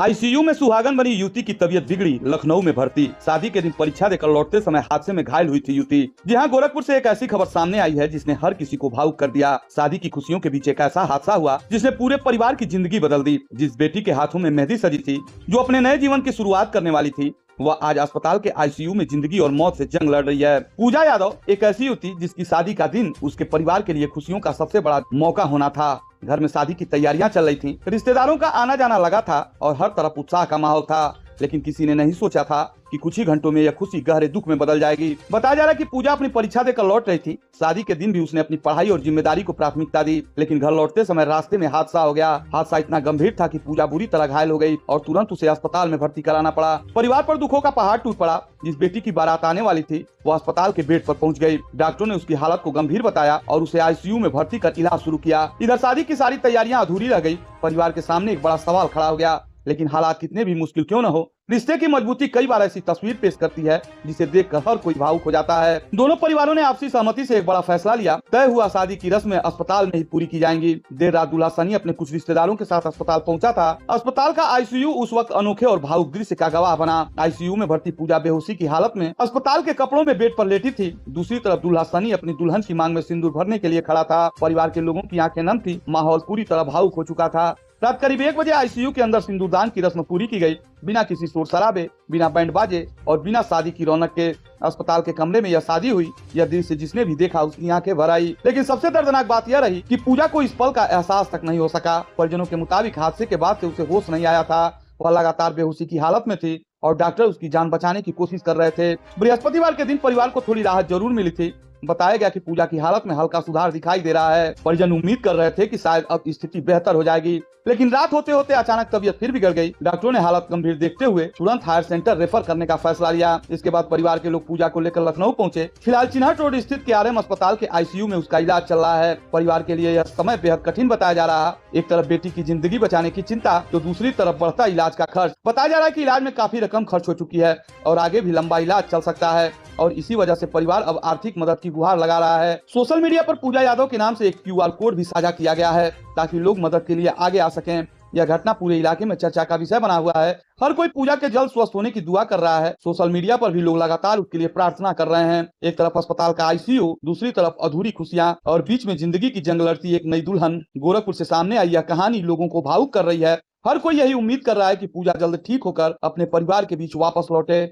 ICU में सुहागन बनी युवती की तबीयत बिगड़ी, लखनऊ में भर्ती। शादी के दिन परीक्षा देकर लौटते समय हादसे में घायल हुई थी युवती। जी हां, गोरखपुर से एक ऐसी खबर सामने आई है जिसने हर किसी को भावुक कर दिया। शादी की खुशियों के बीच एक ऐसा हादसा हुआ जिसने पूरे परिवार की जिंदगी बदल दी। जिस बेटी के हाथों में मेहंदी सजी थी, जो अपने नए जीवन की शुरुआत करने वाली थी, वह आज अस्पताल के आईसीयू में जिंदगी और मौत से जंग लड़ रही है। पूजा यादव एक ऐसी युवती जिसकी शादी का दिन उसके परिवार के लिए खुशियों का सबसे बड़ा मौका होना था। घर में शादी की तैयारियां चल रही थीं, रिश्तेदारों का आना जाना लगा था और हर तरफ उत्साह का माहौल था। लेकिन किसी ने नहीं सोचा था कि कुछ ही घंटों में यह खुशी गहरे दुख में बदल जाएगी। बताया जा रहा है कि पूजा अपनी परीक्षा देकर लौट रही थी। शादी के दिन भी उसने अपनी पढ़ाई और जिम्मेदारी को प्राथमिकता दी, लेकिन घर लौटते समय रास्ते में हादसा हो गया। हादसा इतना गंभीर था कि पूजा बुरी तरह घायल हो गई और तुरंत उसे अस्पताल में भर्ती कराना पड़ा। परिवार पर दुखों का पहाड़ टूट पड़ा। जिस बेटी की बारात आने वाली थी, वो अस्पताल के बेड पर पहुंच गई। डॉक्टरों ने उसकी हालत को गंभीर बताया और उसे आईसीयू में भर्ती कर इलाज शुरू किया। इधर शादी की सारी तैयारियां अधूरी रह गई। परिवार के सामने एक बड़ा सवाल खड़ा हो गया, लेकिन हालात कितने भी मुश्किल क्यों न हो, रिश्ते की मजबूती कई बार ऐसी तस्वीर पेश करती है जिसे देखकर हर कोई भावुक हो जाता है। दोनों परिवारों ने आपसी सहमति से एक बड़ा फैसला लिया। तय हुआ शादी की रस्में अस्पताल में ही पूरी की जाएंगी। देर रात दूल्हा सनी अपने कुछ रिश्तेदारों के साथ अस्पताल पहुंचा था। अस्पताल का आईसीयू उस वक्त अनोखे और भावुक दृश्य का गवाह बना। आईसीयू में भर्ती पूजा बेहोशी की हालत में अस्पताल के कपड़ों में बेड पर लेटी थी। दूसरी तरफ दूल्हा सनी अपनी दुल्हन की मांग में सिंदूर भरने के लिए खड़ा था। परिवार के लोगों की आंखें नम थी। माहौल पूरी तरह भावुक हो चुका था। रात करीब 1 बजे आईसीयू के अंदर सिंदूरदान की रस्म पूरी की गई, बिना किसी शोर शराबे, बिना बैंड बाजे और बिना शादी की रौनक के। अस्पताल के कमरे में यह शादी हुई। यह दृश्य जिसने भी देखा उसकी आंखें भर आई। लेकिन सबसे दर्दनाक बात यह रही कि पूजा को इस पल का एहसास तक नहीं हो सका। परिजनों के मुताबिक हादसे के बाद से उसे होश नहीं आया था। वह लगातार बेहोशी की हालत में थी और डॉक्टर उसकी जान बचाने की कोशिश कर रहे थे। बृहस्पतिवार के दिन परिवार को थोड़ी राहत जरूर मिली थी। बताया गया कि पूजा की हालत में हल्का सुधार दिखाई दे रहा है। परिजन उम्मीद कर रहे थे कि शायद अब स्थिति बेहतर हो जाएगी, लेकिन रात होते होते अचानक तबीयत फिर बिगड़ गई। डॉक्टरों ने हालत गंभीर देखते हुए तुरंत हायर सेंटर रेफर करने का फैसला लिया। इसके बाद परिवार के लोग पूजा को लेकर लखनऊ पहुंचे। फिलहाल चिन्हट रोड स्थित केआरएम अस्पताल के आईसीयू में उसका इलाज चल रहा है। परिवार के लिए यह समय बेहद कठिन बताया जा रहा है। एक तरफ बेटी की जिंदगी बचाने की चिंता, तो दूसरी तरफ बढ़ता इलाज का खर्च। बताया जा रहा है कि इलाज में काफी रकम खर्च हो चुकी है और आगे भी लंबा इलाज चल सकता है और इसी वजह से परिवार अब आर्थिक मदद की गुहार लगा रहा है। सोशल मीडिया पर पूजा यादव के नाम से एक क्यूआर कोड भी साझा किया गया है ताकि लोग मदद के लिए आगे आ सकें। यह घटना पूरे इलाके में चर्चा का विषय बना हुआ है। हर कोई पूजा के जल्द स्वस्थ होने की दुआ कर रहा है। सोशल मीडिया पर भी लोग लगातार उसके लिए प्रार्थना कर रहे हैं। एक तरफ अस्पताल का आईसीयू, दूसरी तरफ अधूरी खुशियां और बीच में जिंदगी की जंग लड़ती एक नई दुल्हन। गोरखपुर से सामने आई यह कहानी लोगों को भावुक कर रही है। हर कोई यही उम्मीद कर रहा है कि पूजा जल्द ठीक होकर अपने परिवार के बीच वापस लौटे।